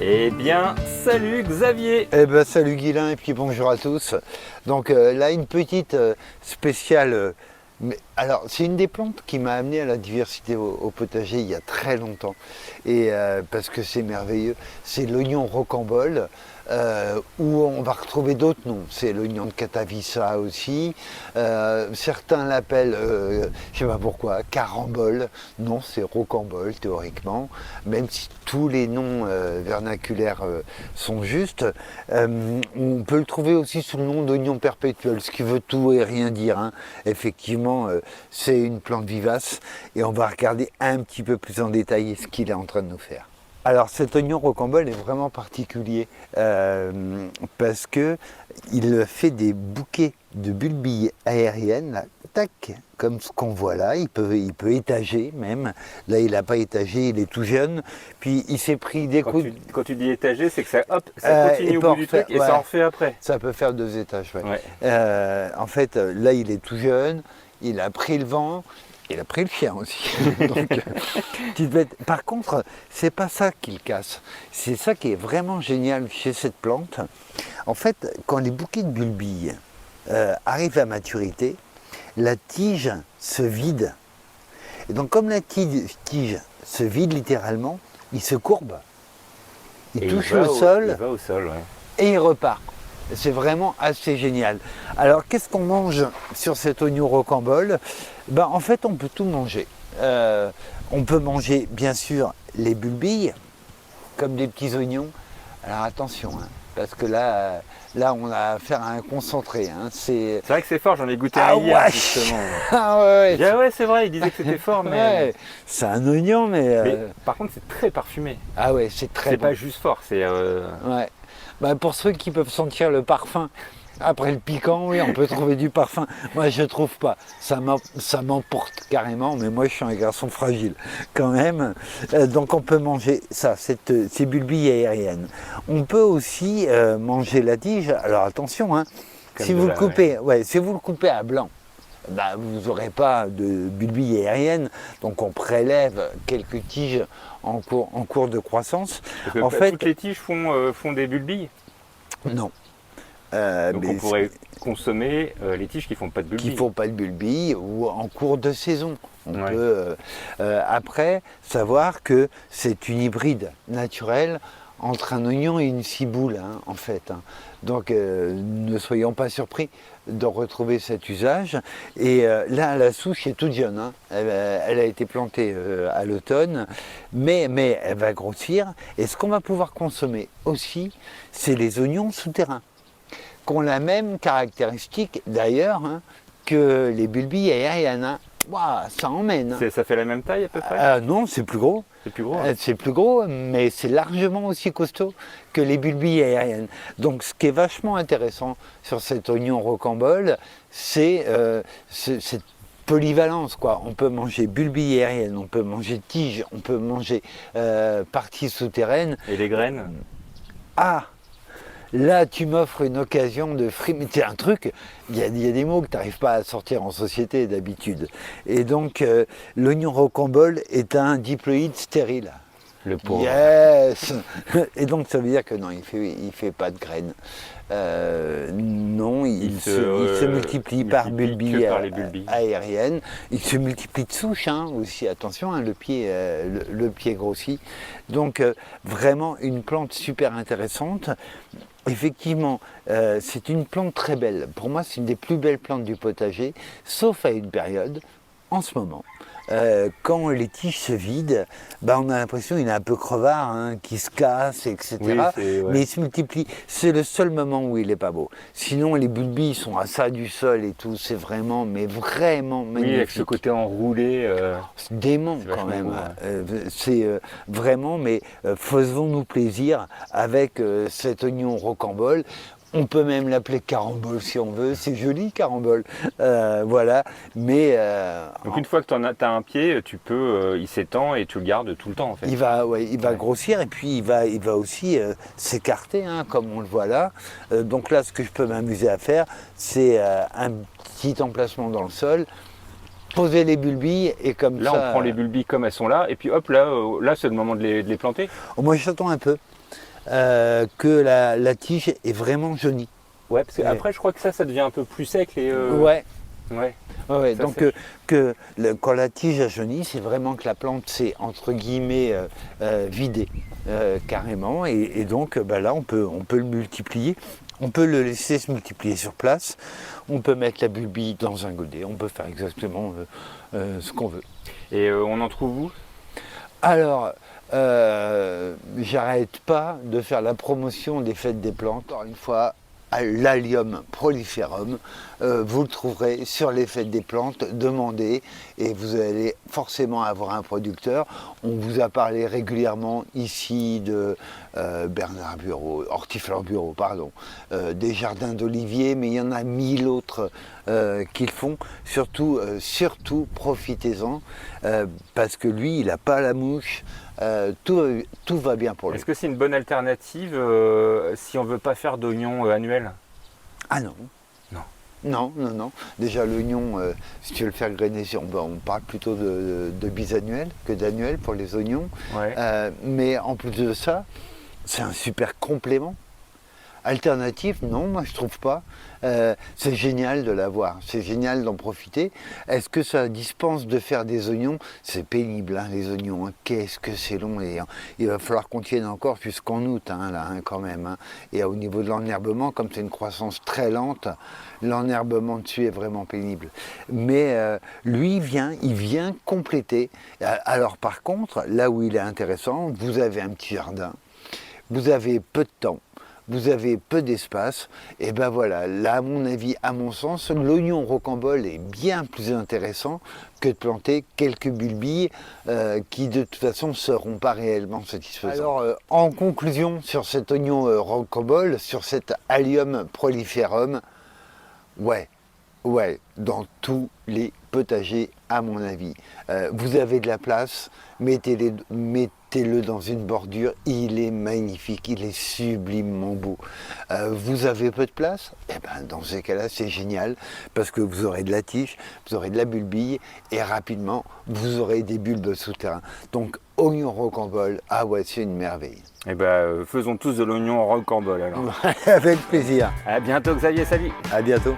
Eh bien, salut Xavier. Eh ben salut Guilain et puis bonjour à tous. Donc là une petite spéciale. Alors c'est une des plantes qui m'a amené à la diversité au potager il y a très longtemps. Et parce que c'est merveilleux. C'est l'oignon rocambole. Où on va retrouver d'autres noms. C'est l'oignon de Catavissa aussi. Certains l'appellent, je ne sais pas pourquoi, carambole. Non, c'est rocambole théoriquement. Même si tous les noms vernaculaires sont justes. On peut le trouver aussi sous le nom d'oignon perpétuel, ce qui veut tout et rien dire. Hein. Effectivement, c'est une plante vivace. Et on va regarder un petit peu plus en détail ce qu'il est en train de nous faire. Alors cet oignon rocambole est vraiment particulier parce que il fait des bouquets de bulbilles aériennes, là, tac, comme ce qu'on voit là. Il peut étager même. Là il n'a pas étagé, il est tout jeune. Puis il s'est pris des coups. Quand tu dis étager, c'est que ça, hop, ça continue au bout du truc et ça en refait après. Ça peut faire 2 étages. Ouais. En fait, là il est tout jeune, il a pris le vent. Il a pris le chien aussi. Donc, par contre, c'est pas ça qu'il casse. C'est ça qui est vraiment génial chez cette plante. En fait, quand les bouquets de bulbilles arrivent à maturité, la tige se vide. Et donc, comme la tige se vide littéralement, il se courbe. Il touche le sol. Il va au sol, ouais. Et il repart. C'est vraiment assez génial. Alors, qu'est-ce qu'on mange sur cet oignon rocambole ? Ben, en fait, on peut tout manger. On peut manger, bien sûr, les bulbilles, comme des petits oignons. Alors, attention, hein, parce que là, on a affaire à un concentré. Hein. C'est vrai que c'est fort, j'en ai goûté un hier, justement. Ouais, c'est vrai, il disait que c'était fort, mais... Ouais, c'est un oignon, mais par contre, c'est très parfumé. Ah ouais, c'est très C'est bon. pas juste fort, c'est... Ouais. Ben, pour ceux qui peuvent sentir le parfum, après le piquant, oui, on peut trouver du parfum. Moi, je ne trouve pas. Ça m'emporte carrément, mais moi, je suis un garçon fragile quand même. Donc, on peut manger ça, ces bulbilles aériennes. On peut aussi manger la tige. Alors, attention, hein, si vous le coupez à blanc, bah, vous n'aurez pas de bulbilles aériennes. Donc, on prélève quelques tiges en cours de croissance. En fait, toutes les tiges font des bulbilles ? Non. Donc on pourrait consommer les tiges qui ne font pas de bulbilles. Qui ne font pas de bulbilles ou en cours de saison. On peut après savoir que c'est une hybride naturelle entre un oignon et une ciboule, hein, en fait. Hein. Donc ne soyons pas surpris de retrouver cet usage. Et là, la souche est toute jeune. Hein. Elle a été plantée à l'automne, mais elle va grossir. Et ce qu'on va pouvoir consommer aussi, c'est les oignons souterrains, qui ont la même caractéristique d'ailleurs hein, que les bulbilles aériennes. Hein. Wow, ça emmène. Ça fait la même taille à peu près Non, c'est plus gros. C'est plus gros. Hein. C'est plus gros, mais c'est largement aussi costaud que les bulbilles aériennes. Donc ce qui est vachement intéressant sur cet oignon rocambole, c'est cette polyvalence, quoi. On peut manger bulbilles aériennes, on peut manger tiges, on peut manger parties souterraines. Et les graines ? Ah, là, tu m'offres une occasion de frimer. C'est un truc, il y a des mots que tu n'arrives pas à sortir en société d'habitude. Et donc, l'oignon rocambole est un diploïde stérile. Le pauvre. Yes. Et donc, ça veut dire que non, il fait pas de graines. Non, il se multiplie par bulbilles aériennes. Il se multiplie de souches hein, aussi, attention, hein, le pied grossit. Donc vraiment une plante super intéressante. Effectivement, c'est une plante très belle. Pour moi, c'est une des plus belles plantes du potager, sauf à une période, en ce moment. Quand les tiges se vident, bah on a l'impression qu'il est un peu crevard, hein, qui se casse, etc. Oui, mais il se multiplie. C'est le seul moment où il n'est pas beau. Sinon, les bulbilles sont à ça du sol et tout. C'est vraiment, mais vraiment magnifique. Oui, avec ce côté enroulé. C'est dément quand même. C'est vraiment, mais faisons-nous plaisir avec cet oignon rocambole. On peut même l'appeler carambole si on veut, c'est joli carambole, voilà, mais... Donc une fois que tu as un pied, tu peux, il s'étend et tu le gardes tout le temps en fait. Il va grossir et puis il va aussi s'écarter, hein, comme on le voit là. Donc là, ce que je peux m'amuser à faire, c'est un petit emplacement dans le sol, poser les bulbilles et comme là, ça... Là, on prend les bulbilles comme elles sont là et puis hop, là c'est le moment de les planter. Moi, j'attends un peu. que la tige est vraiment jaunie. Ouais, parce qu'après, je crois que ça devient un peu plus sec. Ouais. Ouais. Donc quand la tige a jauni, c'est vraiment que la plante s'est entre guillemets vidée carrément, et donc là on peut le multiplier, on peut le laisser se multiplier sur place, on peut mettre la bulbille dans un godet, on peut faire exactement ce qu'on veut. Et on en trouve où? Alors, j'arrête pas de faire la promotion des fêtes des plantes. Encore une fois, l'Allium proliferum, vous le trouverez sur les fêtes des plantes, demandez et vous allez forcément avoir un producteur. On vous a parlé régulièrement ici de Bernard Bureau, Hortiflore Bureau, pardon, des jardins d'oliviers, mais il y en a 1000 autres qui le font. Surtout profitez-en, parce que lui, il n'a pas la mouche. Tout va bien pour lui. Est-ce que c'est une bonne alternative si on ne veut pas faire d'oignons annuels? Ah non. Non. Déjà l'oignon, si tu veux le faire grainer, on parle plutôt de bisannuel que d'annuel pour les oignons. Ouais. Mais en plus de ça, c'est un super complément. Alternative, non, moi je trouve pas. C'est génial de l'avoir, c'est génial d'en profiter. Est-ce que ça dispense de faire des oignons? C'est pénible, hein, les oignons, hein. Qu'est-ce que c'est long. Et, il va falloir qu'on tienne encore jusqu'en août, quand même. Hein. Et au niveau de l'enherbement, comme c'est une croissance très lente, l'enherbement dessus est vraiment pénible. Mais lui, il vient compléter. Alors par contre, là où il est intéressant, vous avez un petit jardin, vous avez peu de temps, vous avez peu d'espace, et ben voilà, là à mon avis, à mon sens, l'oignon rocambole est bien plus intéressant que de planter quelques bulbilles qui de toute façon ne seront pas réellement satisfaisants. Alors en conclusion sur cet oignon rocambole, sur cet Allium proliferum, ouais, dans tous les potagers à mon avis. Vous avez de la place, mettez-le dans une bordure, il est magnifique, il est sublimement beau. Vous avez peu de place, et ben dans ces cas-là c'est génial, parce que vous aurez de la tige, vous aurez de la bulbille, et rapidement vous aurez des bulbes souterrains. Donc oignon rocambole, ah ouais, c'est une merveille. Eh ben faisons tous de l'oignon rocambole alors. Avec plaisir. À bientôt Xavier, salut. À bientôt.